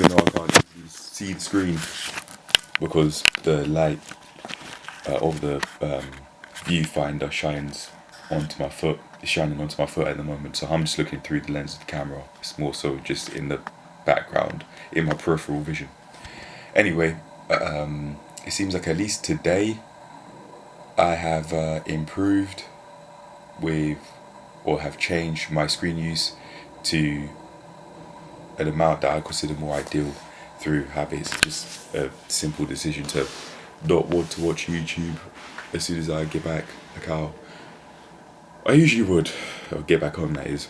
even though I can't easily see the screen because the light of the viewfinder shines onto my foot. It's shining onto my foot at the moment, so I'm just looking through the lens of the camera. It's more so just in the background, in my peripheral vision. Anyway, it seems like at least today I have improved with, or have changed my screen use to an amount that I consider more ideal through habits. Just a simple decision to not want to watch YouTube as soon as I get back, like how I usually would, or get back home, that is.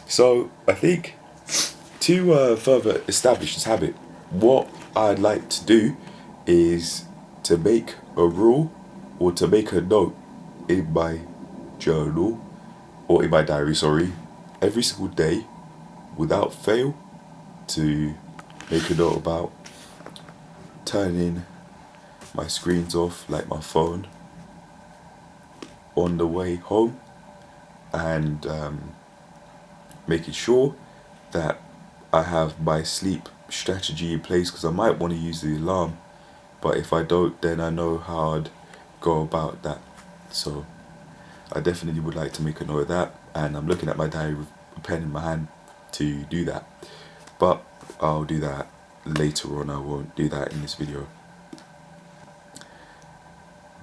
So I think to further establish this habit, what I'd like to do is to make a rule or to make a note in my journal or in my diary, sorry, every single day without fail, to make a note about turning my screens off, like my phone, on the way home, and making sure that I have my sleep strategy in place, because I might want to use the alarm, but if I don't, then I know how I'd go about that. So I definitely would like to make a note of that, and I'm looking at my diary with a pen in my hand to do that, but I'll do that later on. I won't do that in this video.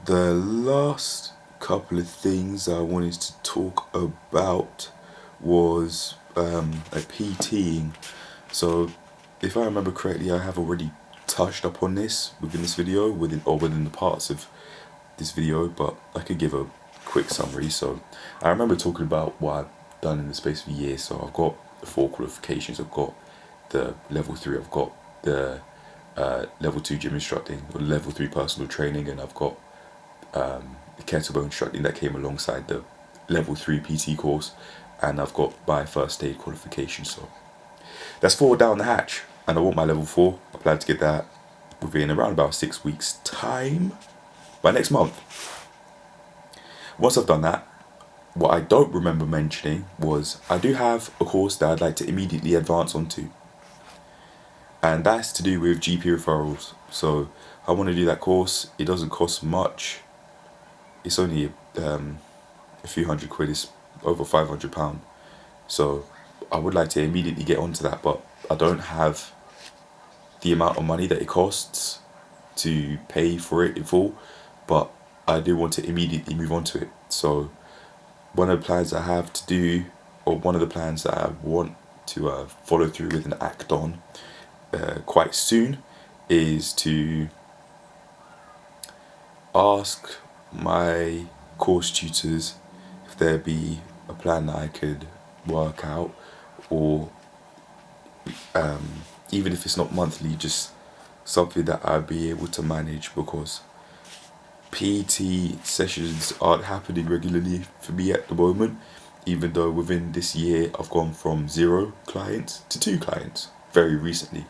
The last couple of things I wanted to talk about was a PTing. So if I remember correctly, I have already touched up on this within this video, within the parts of this video, but I could give a quick summary. So I remember talking about what I've done in the space of a year. So I've got the 4 qualifications, I've got the level 3, I've got the level 2 gym instructing, or level 3 personal training, and I've got the kettlebell instructing that came alongside the level 3 PT course, and I've got my first aid qualification. So that's 4 down the hatch, and I want my level 4. I plan to get that within around about 6 weeks time, by next month. Once I've done that, what I don't remember mentioning was I do have a course that I'd like to immediately advance onto, and that's to do with GP referrals. So I want to do that course. It doesn't cost much. It's only a few £100. It's over £500. So I would like to immediately get onto that, but I don't have the amount of money that it costs to pay for it in full, but I do want to immediately move on to it. So one of the plans I have to do, or one of the plans that I want to follow through with and act on quite soon, is to ask my course tutors if there be a plan that I could work out, or even if it's not monthly, just something that I'd be able to manage, because PT sessions aren't happening regularly for me at the moment, even though within this year I've gone from 0 clients to 2 clients very recently,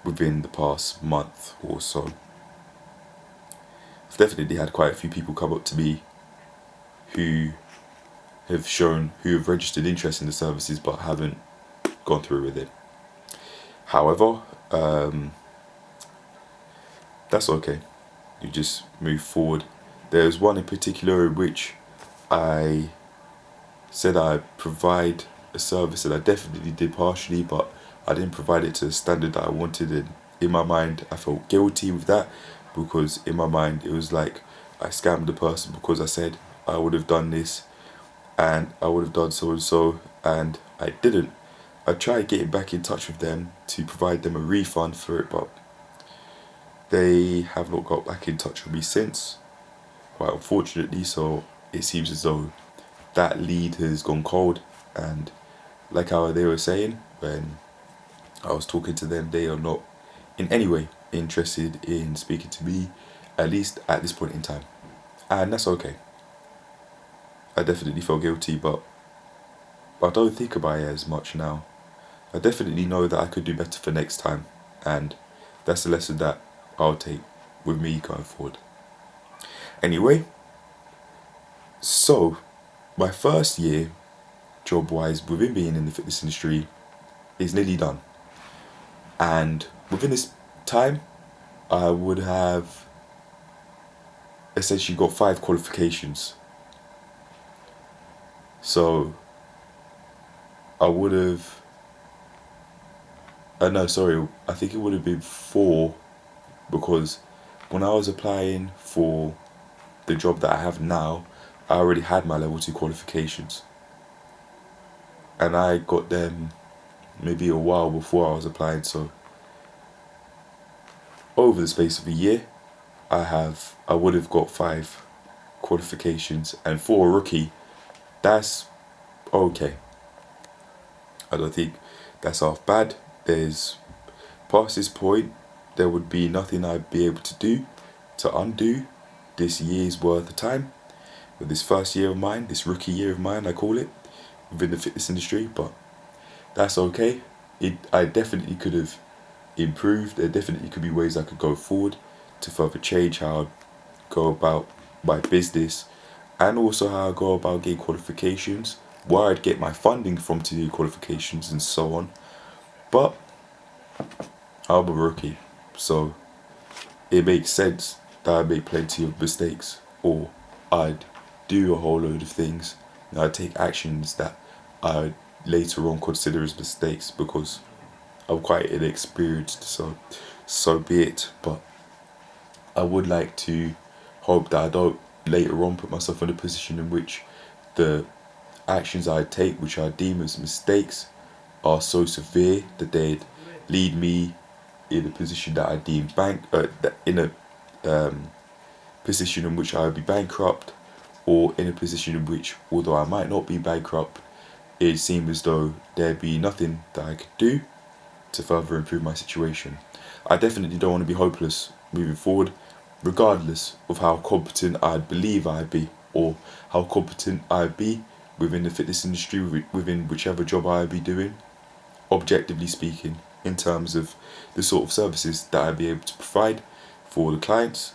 within the past month or so. I've definitely had quite a few people come up to me who have registered interest in the services but haven't gone through with it. However, that's okay. You just move forward. There's one in particular in which I said I'd provide a service, and I definitely did partially, but I didn't provide it to the standard that I wanted, and in my mind I felt guilty with that, because in my mind it was like I scammed the person, because I said I would have done this and I would have done so and so, and I didn't. I tried getting back in touch with them to provide them a refund for it, but they have not got back in touch with me since, quite unfortunately. So it seems as though that lead has gone cold, and like how they were saying when I was talking to them, they are not in any way interested in speaking to me, at least at this point in time, and that's okay. I definitely felt guilty, but I don't think about it as much now. I definitely know that I could do better for next time, and that's the lesson that I'll take with me going forward. Anyway, so my first year job wise within being in the fitness industry is nearly done. And within this time, I would have essentially got 5 qualifications. So I would have, no, sorry, I think it would have been 4, because when I was applying for the job that I have now, I already had my level 2 qualifications. And I got them maybe a while before I was applying, so over the space of a year, I would have got 5 qualifications, and for a rookie, that's okay. I don't think that's half bad. There's past this point, there would be nothing I'd be able to do to undo this year's worth of time with this first year of mine, this rookie year of mine, I call it, within the fitness industry. But that's okay. I definitely could have improved. There definitely could be ways I could go forward to further change how I go about my business, and also how I go about getting qualifications, where I'd get my funding from to do qualifications, and so on. But I'm a rookie, so it makes sense that I make plenty of mistakes, or I'd do a whole load of things, and I'd take actions that I'd later on consider as mistakes, because I'm quite inexperienced, so be it. But I would like to hope that I don't later on put myself in a position in which the actions I take, which I deem as mistakes, are so severe that they'd lead me in a position that I deem in a position in which I would be bankrupt, or in a position in which, although I might not be bankrupt, it seemed as though there'd be nothing that I could do to further improve my situation. I definitely don't want to be hopeless moving forward, regardless of how competent I'd believe I'd be, or how competent I'd be within the fitness industry, within whichever job I'd be doing, objectively speaking, in terms of the sort of services that I'd be able to provide for the clients,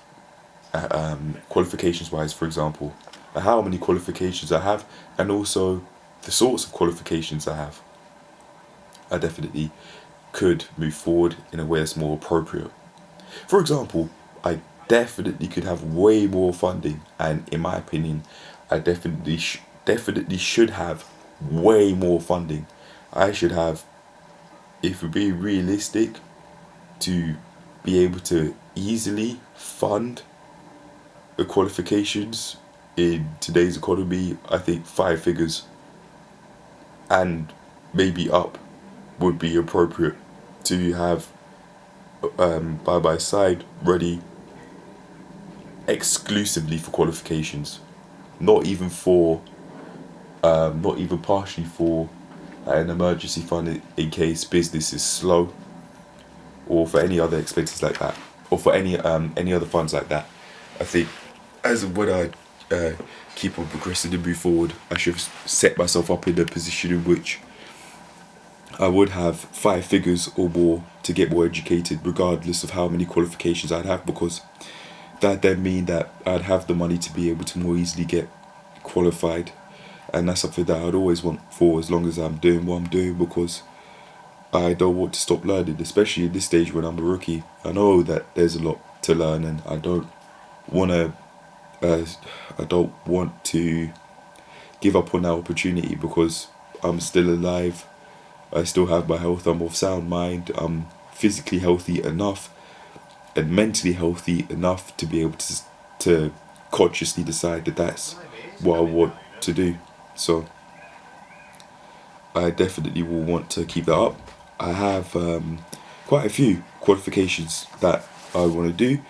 qualifications wise, for example, how many qualifications I have, and also the sorts of qualifications I have. I definitely could move forward in a way that's more appropriate. For example, I definitely could have way more funding, and in my opinion, I definitely should have way more funding. I should have, if we're being realistic, to be able to easily fund the qualifications in today's economy. I think 5 figures and maybe up would be appropriate to have by my side ready exclusively for qualifications, not even partially for an emergency fund in case business is slow, or for any other expenses like that, or for any other funds like that. I think as when I keep on progressing and move forward, I should set myself up in a position in which I would have 5 figures or more to get more educated, regardless of how many qualifications I'd have, because that then mean that I'd have the money to be able to more easily get qualified. And that's something that I'd always want for as long as I'm doing what I'm doing, because I don't want to stop learning, especially in this stage when I'm a rookie. I know that there's a lot to learn, and I don't want to give up on that opportunity, because I'm still alive. I still have my health. I'm of sound mind. I'm physically healthy enough and mentally healthy enough to be able to consciously decide that that's what I want to do. So I definitely will want to keep that up. I have quite a few qualifications that I want to do.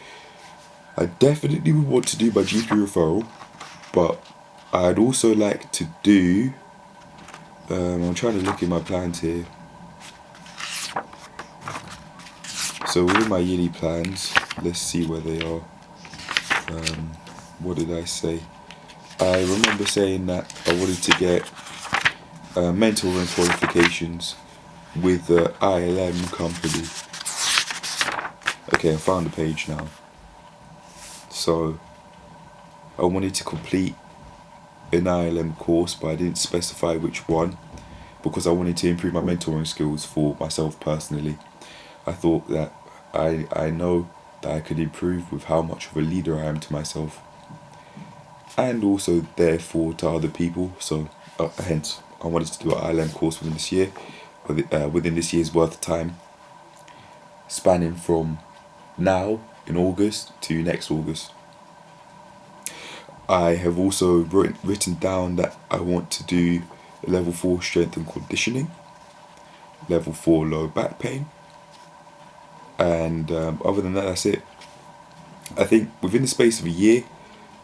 I definitely would want to do my GP referral, but I'd also like to do, I'm trying to look at my plans here. So within my yearly plans, let's see where they are. What did I say? I remember saying that I wanted to get mentoring qualifications with the ILM company. Okay, I found the page now. So I wanted to complete an ILM course, but I didn't specify which one, because I wanted to improve my mentoring skills for myself personally. I thought that I know that I could improve with how much of a leader I am to myself, and also therefore to other people. So hence I wanted to do an ILM course within this year, within this year's worth of time, spanning from now in August to next August. I have also written down that I want to do level 4 strength and conditioning, level 4 low back pain, and other than that, that's it. I think within the space of a year,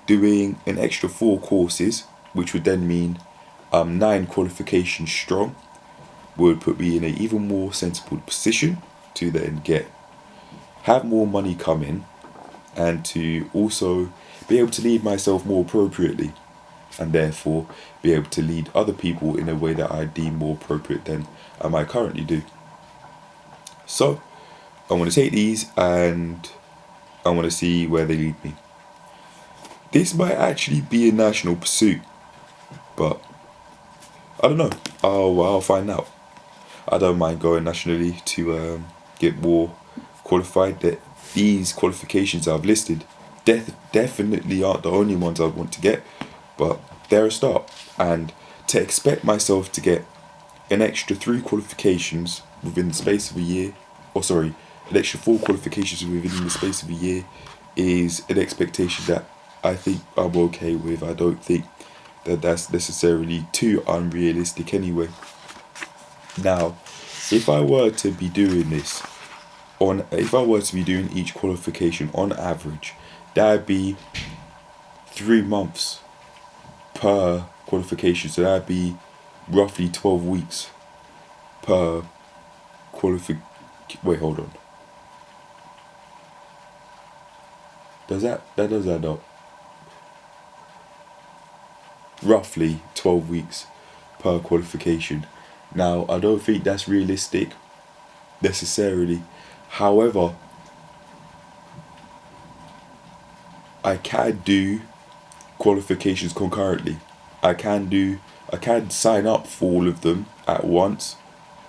doing an extra 4 courses, which would then mean 9 qualifications strong, would put me in an even more sensible position to then have more money come in, and to also be able to lead myself more appropriately, and therefore be able to lead other people in a way that I deem more appropriate than I might currently do. So I want to take these and I want to see where they lead me. This might actually be a national pursuit, but I don't know. I'll find out. I don't mind going nationally to get more qualified. That these qualifications I've listed definitely aren't the only ones I want to get, but they're a start. And to expect myself to get an extra 3 qualifications within the space of a year, or sorry, an extra 4 qualifications within the space of a year, is an expectation that I think I'm okay with. I don't think that that's necessarily too unrealistic anyway. Now, if I were to be doing this if I were to be doing each qualification on average, that'd be 3 months per qualification. So that'd be roughly 12 weeks per qualification. Wait, hold on. That does add up. Roughly 12 weeks per qualification. Now, I don't think that's realistic necessarily. However, I can do qualifications concurrently. I can sign up for all of them at once,